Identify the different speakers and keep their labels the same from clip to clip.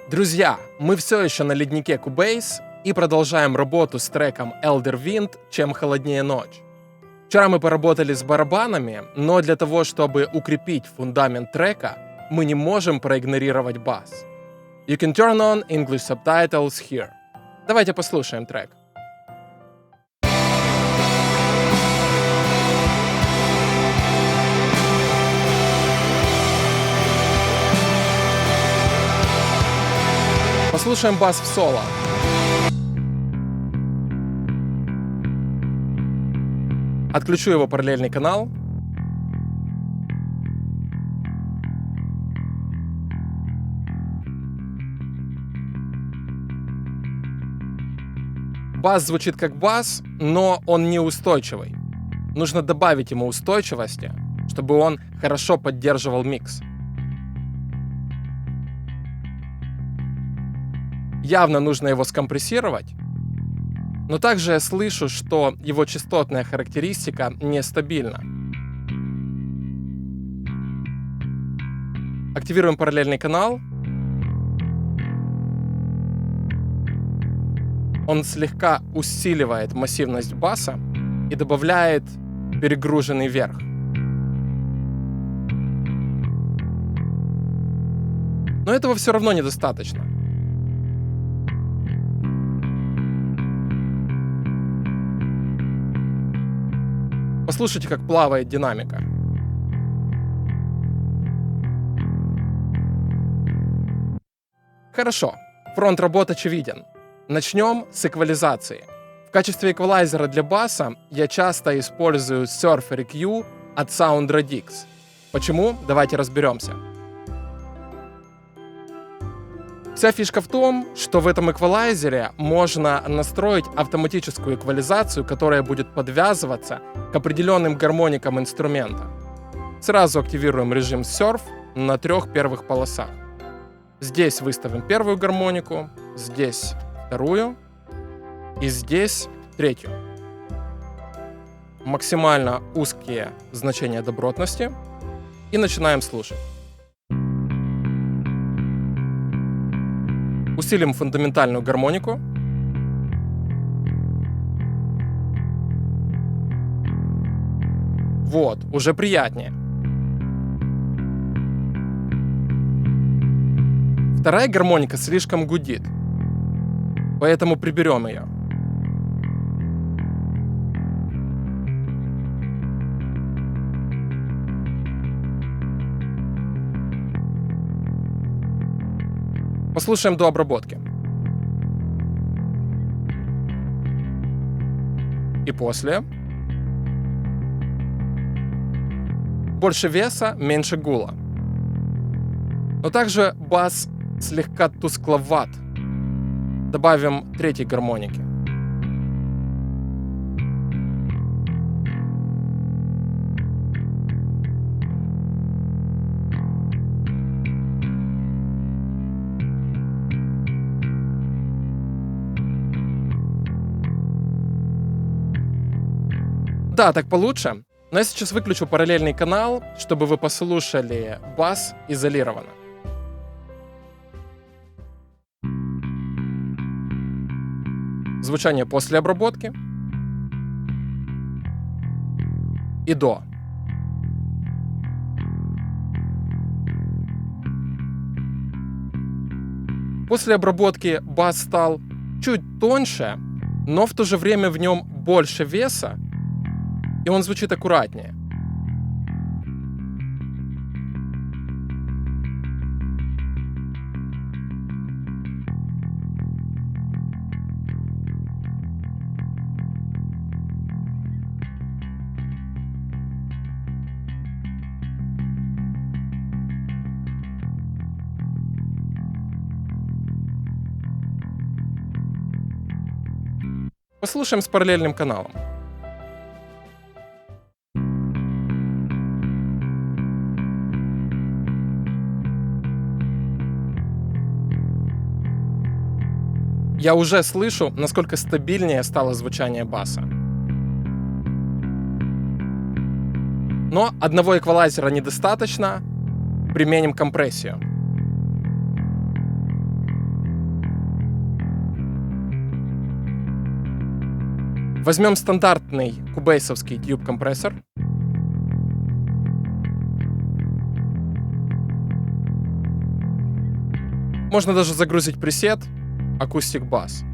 Speaker 1: Друзья, мы все еще на леднике Cubase и продолжаем работу с треком Elder Wind «Чем холоднее ночь». Вчера мы поработали с барабанами, но для того, чтобы укрепить фундамент трека, мы не можем проигнорировать бас. You can turn on English subtitles here. Давайте послушаем трек. Послушаем бас в соло. Отключу его параллельный канал. Бас звучит как бас, но он неустойчивый. Нужно добавить ему устойчивости, чтобы он хорошо поддерживал микс. Явно нужно его скомпрессировать, но также я слышу, что его частотная характеристика нестабильна. Активируем параллельный канал. Он слегка усиливает массивность баса и добавляет перегруженный верх. Но этого все равно недостаточно. Послушайте, как плавает динамика. Хорошо, фронт работ очевиден. Начнем с эквализации. В качестве эквалайзера для баса я часто использую Surfer EQ от Sound Radix. Почему? Давайте разберемся. Вся фишка в том, что в этом эквалайзере можно настроить автоматическую эквализацию, которая будет подвязываться к определенным гармоникам инструмента. Сразу активируем режим Surf на 3 первых полосах. Здесь выставим первую гармонику, здесь вторую и здесь третью. Максимально узкие значения добротности и начинаем слушать. Усилим фундаментальную гармонику. Вот, уже приятнее. Вторая гармоника слишком гудит, поэтому приберем ее. Послушаем до обработки. И после. Больше веса, меньше гула. Но также бас слегка тускловат. Добавим третьей гармоники. Да, так получше. Но я сейчас выключу параллельный канал, чтобы вы послушали бас изолированно. Звучание после обработки и до. После обработки бас стал чуть тоньше, но в то же время в нем больше веса, и он звучит аккуратнее. Послушаем с параллельным каналом. Я уже слышу, насколько стабильнее стало звучание баса. Но одного эквалайзера недостаточно. Применим компрессию. Возьмем стандартный кубейсовский тюб-компрессор. Можно даже загрузить пресет Acoustic Bass.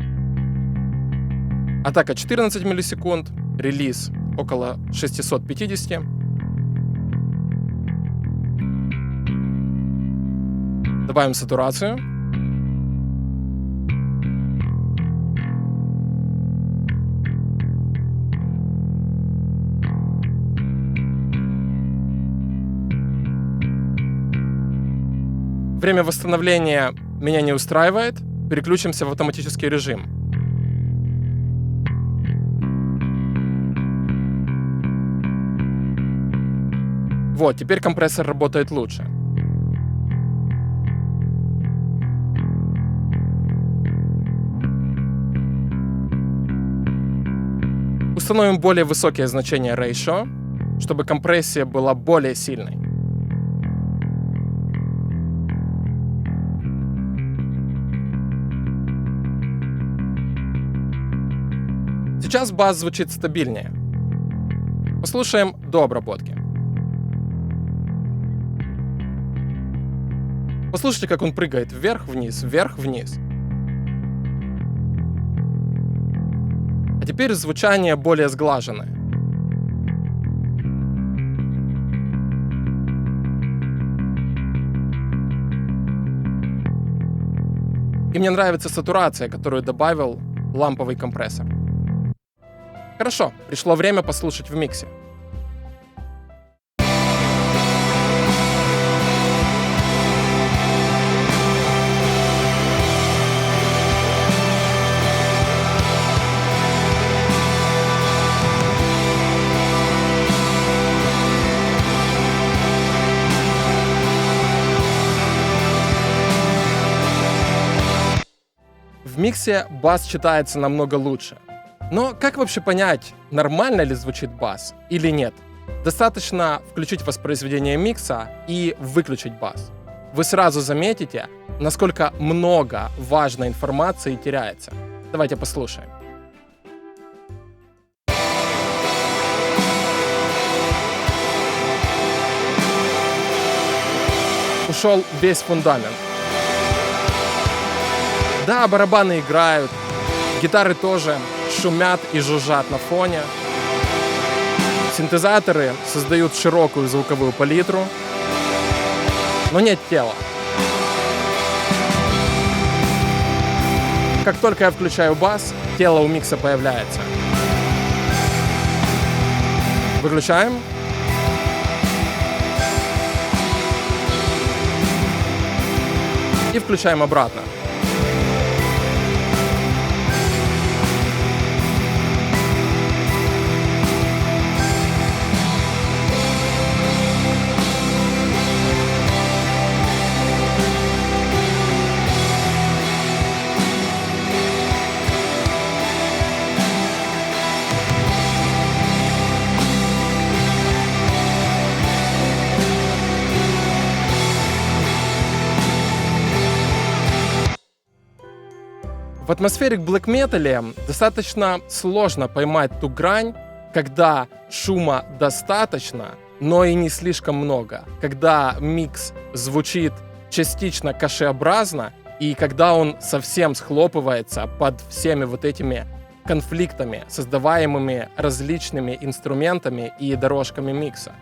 Speaker 1: Атака 14 миллисекунд, релиз около 650. Добавим сатурацию. Время восстановления меня не устраивает. Переключимся в автоматический режим. Вот, теперь компрессор работает лучше. Установим более высокие значения ratio, чтобы компрессия была более сильной. Сейчас бас звучит стабильнее. Послушаем до обработки. Послушайте, как он прыгает вверх-вниз, вверх-вниз. А теперь звучание более сглаженное. И мне нравится сатурация, которую добавил ламповый компрессор. Хорошо, пришло время послушать в миксе. В миксе бас читается намного лучше. Но как вообще понять, нормально ли звучит бас или нет? Достаточно включить воспроизведение микса и выключить бас. Вы сразу заметите, насколько много важной информации теряется. Давайте послушаем. Ушел весь фундамент. Да, барабаны играют, гитары тоже шумят и жужжат на фоне. Синтезаторы создают широкую звуковую палитру, но нет тела. Как только я включаю бас, тело у микса появляется. Выключаем. И включаем обратно. В атмосфере блэк метале достаточно сложно поймать ту грань, когда шума достаточно, но и не слишком много, когда микс звучит частично кашеобразно и когда он совсем схлопывается под всеми вот этими конфликтами, создаваемыми различными инструментами и дорожками микса.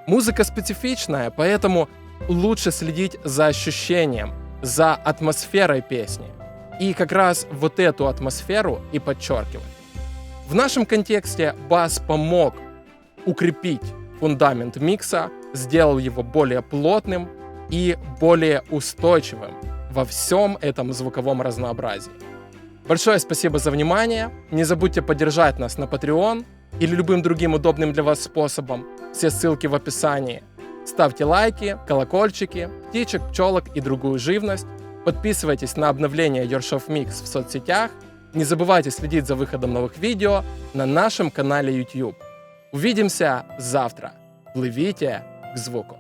Speaker 1: Музыка специфичная, поэтому лучше следить за ощущением, за атмосферой песни. И как раз вот эту атмосферу и подчеркивать. В нашем контексте бас помог укрепить фундамент микса, сделал его более плотным и более устойчивым во всем этом звуковом разнообразии. Большое спасибо за внимание. Не забудьте поддержать нас на Patreon или любым другим удобным для вас способом. Все ссылки в описании. Ставьте лайки, колокольчики, птичек, пчелок и другую живность. Подписывайтесь на обновления Ершов Mix в соцсетях. Не забывайте следить за выходом новых видео на нашем канале YouTube. Увидимся завтра. Пливите к звуку.